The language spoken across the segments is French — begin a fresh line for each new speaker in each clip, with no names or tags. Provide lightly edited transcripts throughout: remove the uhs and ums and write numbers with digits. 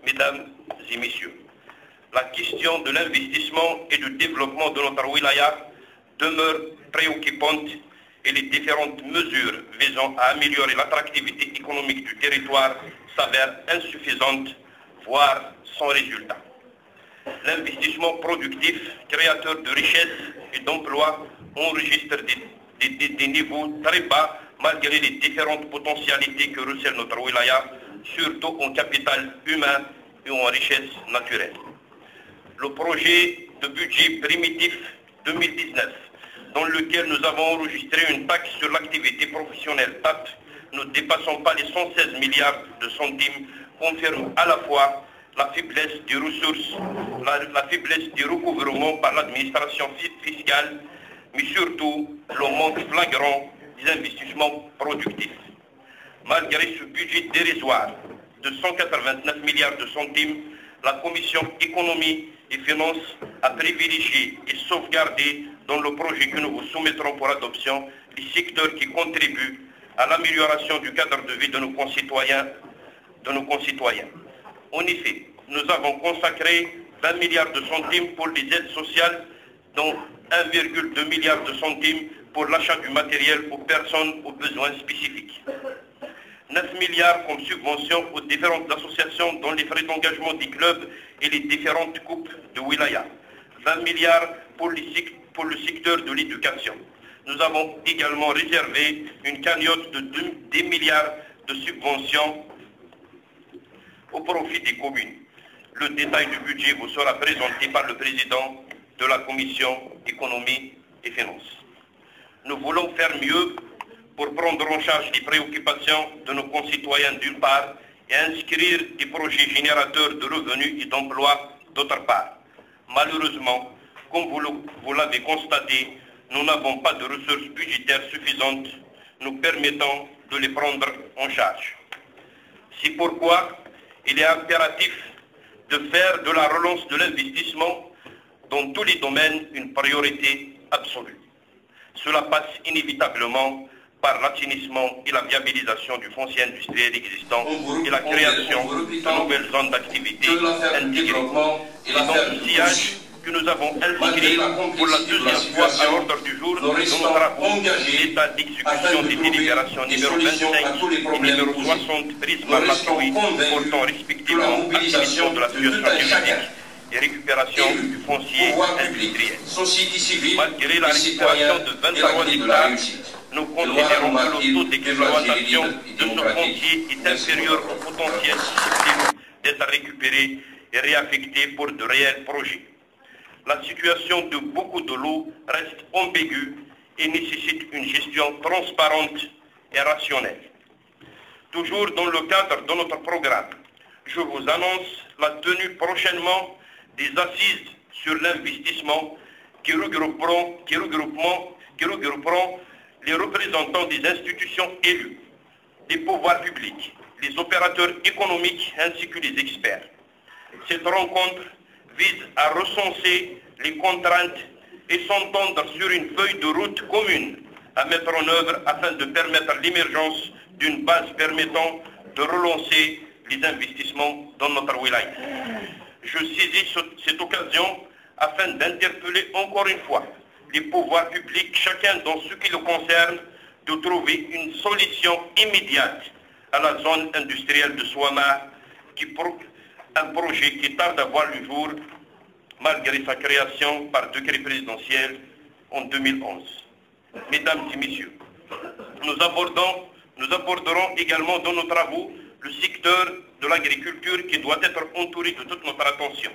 Mesdames et messieurs, la question de l'investissement et du développement de notre wilaya demeure préoccupante et les différentes mesures visant à améliorer l'attractivité économique du territoire s'avèrent insuffisantes, voire sans résultat. L'investissement productif, créateur de richesses et d'emplois, enregistre des niveaux très bas malgré les différentes potentialités que recèle notre wilaya, surtout en capital humain et en richesse naturelle. Le projet de budget primitif 2019, dans lequel nous avons enregistré une taxe sur l'activité professionnelle TAP, ne dépassant pas les 116 milliards de centimes, confirme à la fois la faiblesse des ressources, la faiblesse du recouvrement par l'administration fiscale, mais surtout le manque flagrant des investissements productifs. Malgré ce budget dérisoire de 189 milliards de centimes, la Commission économie et finances a privilégié et sauvegardé dans le projet que nous vous soumettrons pour adoption les secteurs qui contribuent à l'amélioration du cadre de vie de nos concitoyens. En effet, nous avons consacré 20 milliards de centimes pour les aides sociales, dont 1,2 milliard de centimes pour l'achat du matériel aux personnes aux besoins spécifiques. 9 milliards comme subvention aux différentes associations dont les frais d'engagement des clubs et les différentes coupes de wilaya. 20 milliards pour le secteur de l'éducation. Nous avons également réservé une cagnotte de 10 milliards de subventions au profit des communes. Le détail du budget vous sera présenté par le président de la Commission économie et finances. Nous voulons faire mieux pour prendre en charge les préoccupations de nos concitoyens d'une part et inscrire des projets générateurs de revenus et d'emplois d'autre part. Malheureusement, comme vous l'avez constaté, nous n'avons pas de ressources budgétaires suffisantes nous permettant de les prendre en charge. C'est pourquoi il est impératif de faire de la relance de l'investissement dans tous les domaines une priorité absolue. Cela passe inévitablement par l'assainissement et la viabilisation du foncier industriel existant et la création de nouvelles zones d'activité intégrées. Et dans ce sillage que nous avons inscrit pour la deuxième fois à l'ordre du jour de nos travaux l'état d'exécution des délibérations numéro 25 et numéro 60 prises par la COI portant respectivement acquisition de la situation juridique et récupération du foncier industriel. Malgré la récupération de 23 hectares, nous considérons que le taux d'exploitation de ce foncier est inférieur au potentiel susceptible d'être récupéré et réaffecté pour de réels projets. La situation de beaucoup de l'eau reste ambiguë et nécessite une gestion transparente et rationnelle. Toujours dans le cadre de notre programme, je vous annonce la tenue prochainement des assises sur l'investissement qui regrouperont les représentants des institutions élues, des pouvoirs publics, les opérateurs économiques ainsi que les experts. Cette rencontre vise à recenser les contraintes et s'entendre sur une feuille de route commune à mettre en œuvre afin de permettre l'émergence d'une base permettant de relancer les investissements dans notre wilaya. Je saisis cette occasion afin d'interpeller encore une fois les pouvoirs publics, chacun dans ce qui le concerne, de trouver une solution immédiate à la zone industrielle de Souama, un projet qui tarde à voir le jour malgré sa création par décret présidentiel en 2011. Mesdames et messieurs, nous aborderons également dans nos travaux le secteur de l'agriculture qui doit être entouré de toute notre attention.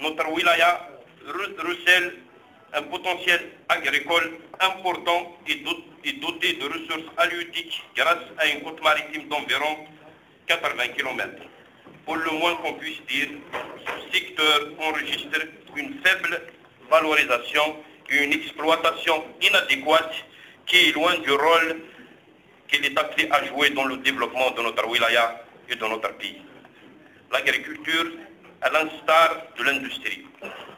Notre wilaya recèle un potentiel agricole important et doté de ressources halieutiques grâce à une côte maritime d'environ 80 km. Pour le moins qu'on puisse dire, ce secteur enregistre une faible valorisation et une exploitation inadéquate qui est loin du rôle qu'il est appelé à jouer dans le développement de notre wilaya et de notre pays. L'agriculture, à l'instar de l'industrie,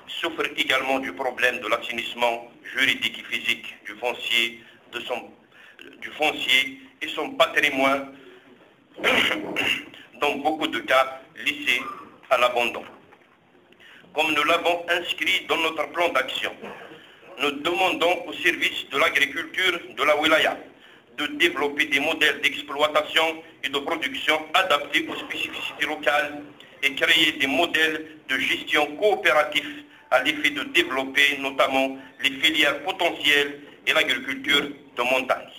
souffre également du problème de l'assainissement juridique et physique du foncier et son patrimoine, dans beaucoup de cas laissé à l'abandon. Comme nous l'avons inscrit dans notre plan d'action, nous demandons au service de l'agriculture de la Wilaya de développer des modèles d'exploitation et de production adaptés aux spécificités locales et créer des modèles de gestion coopératifs à l'effet de développer notamment les filières potentielles et l'agriculture de montagne.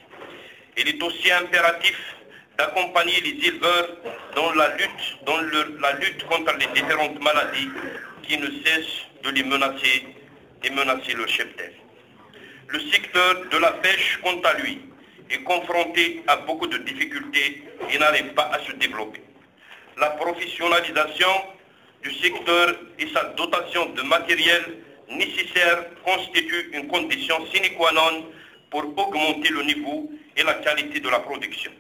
Il est aussi impératif d'accompagner les éleveurs dans la lutte contre les différentes maladies qui ne cessent de les menacer et menacer leur cheptel. Le secteur de la pêche, quant à lui, est confronté à beaucoup de difficultés et n'arrive pas à se développer. La professionnalisation du secteur et sa dotation de matériel nécessaire constituent une condition sine qua non pour augmenter le niveau et la qualité de la production.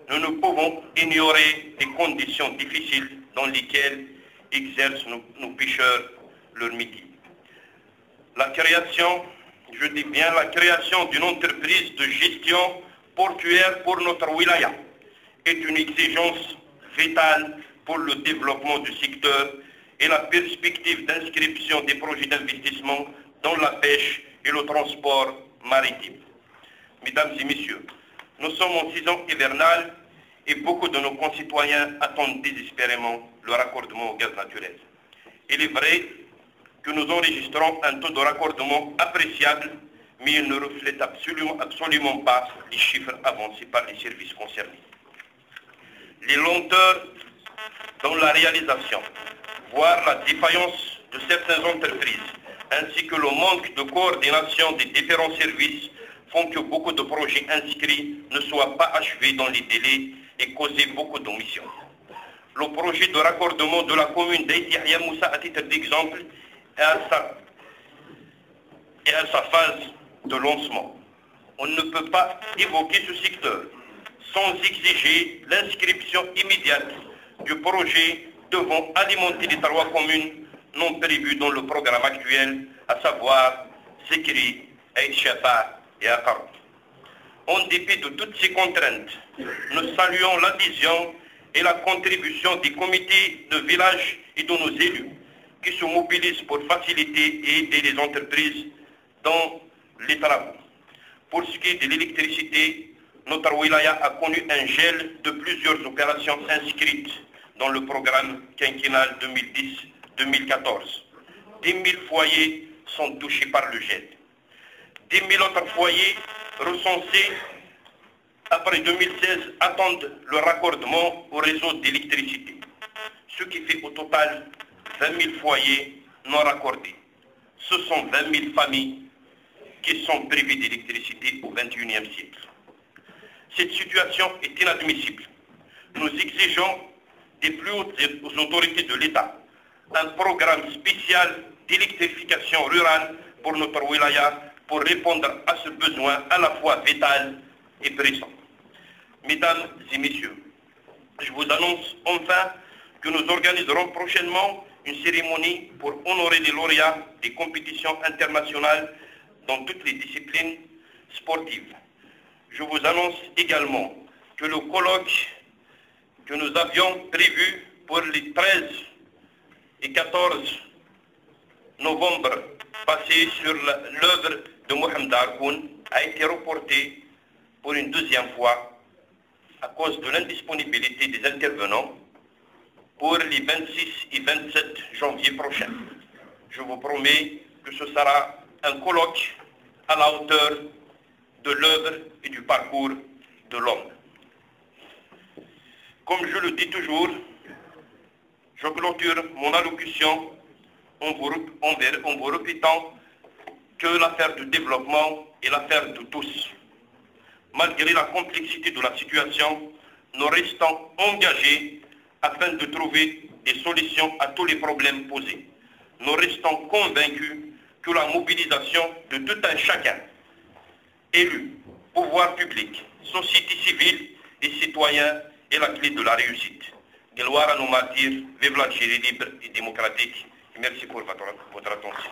Nous ne pouvons ignorer les conditions difficiles dans lesquelles exercent nos pêcheurs leur métier. La création, je dis bien la création d'une entreprise de gestion portuaire pour notre wilaya est une exigence vitale pour le développement du secteur et la perspective d'inscription des projets d'investissement dans la pêche et le transport maritime. Mesdames et messieurs, nous sommes en saison hivernale et beaucoup de nos concitoyens attendent désespérément le raccordement au gaz naturel. Il est vrai que nous enregistrons un taux de raccordement appréciable, mais il ne reflète absolument pas les chiffres avancés par les services concernés. Les lenteurs dans la réalisation, voire la défaillance de certaines entreprises, ainsi que le manque de coordination des différents services font que beaucoup de projets inscrits ne soient pas achevés dans les délais et causent beaucoup d'omissions. Le projet de raccordement de la commune d'Aït-Yahya Moussa, à titre d'exemple, est à sa phase de lancement. On ne peut pas évoquer ce secteur sans exiger l'inscription immédiate du projet devant alimenter les 3 communes non prévues dans le programme actuel, à savoir Sekri, Aït Shafa et Akar. En dépit de toutes ces contraintes, nous saluons l'adhésion et la contribution des comités de village et de nos élus qui se mobilisent pour faciliter et aider les entreprises dans les travaux. Pour ce qui est de l'électricité, notre wilaya a connu un gel de plusieurs opérations inscrites dans le programme quinquennal 2010-2014. 10 000 foyers sont touchés par le gel. 10 000 autres foyers recensés après 2016 attendent le raccordement au réseau d'électricité, ce qui fait au total 20 000 foyers non raccordés. Ce sont 20 000 familles qui sont privées d'électricité au XXIe siècle. Cette situation est inadmissible. Nous exigeons des plus hautes autorités de l'État un programme spécial d'électrification rurale pour notre wilaya pour répondre à ce besoin à la fois vital et pressant. Mesdames et messieurs, je vous annonce enfin que nous organiserons prochainement une cérémonie pour honorer les lauréats des compétitions internationales dans toutes les disciplines sportives. Je vous annonce également que le colloque que nous avions prévu pour les 13 et 14 novembre passés sur l'œuvre de Mohamed Harkoun a été reporté pour une 2e fois à cause de l'indisponibilité des intervenants pour les 26 et 27 janvier prochains. Je vous promets que ce sera un colloque à la hauteur de l'œuvre et du parcours de l'homme. Comme je le dis toujours, je clôture mon allocution en vous répétant que l'affaire du développement est l'affaire de tous. Malgré la complexité de la situation, nous restons engagés afin de trouver des solutions à tous les problèmes posés. Nous restons convaincus que la mobilisation de tout un chacun, élus, pouvoir public, société civile et citoyens, est la clé de la réussite. Gloire à nos martyrs, vive l'Algérie libre et démocratique. Merci pour votre attention.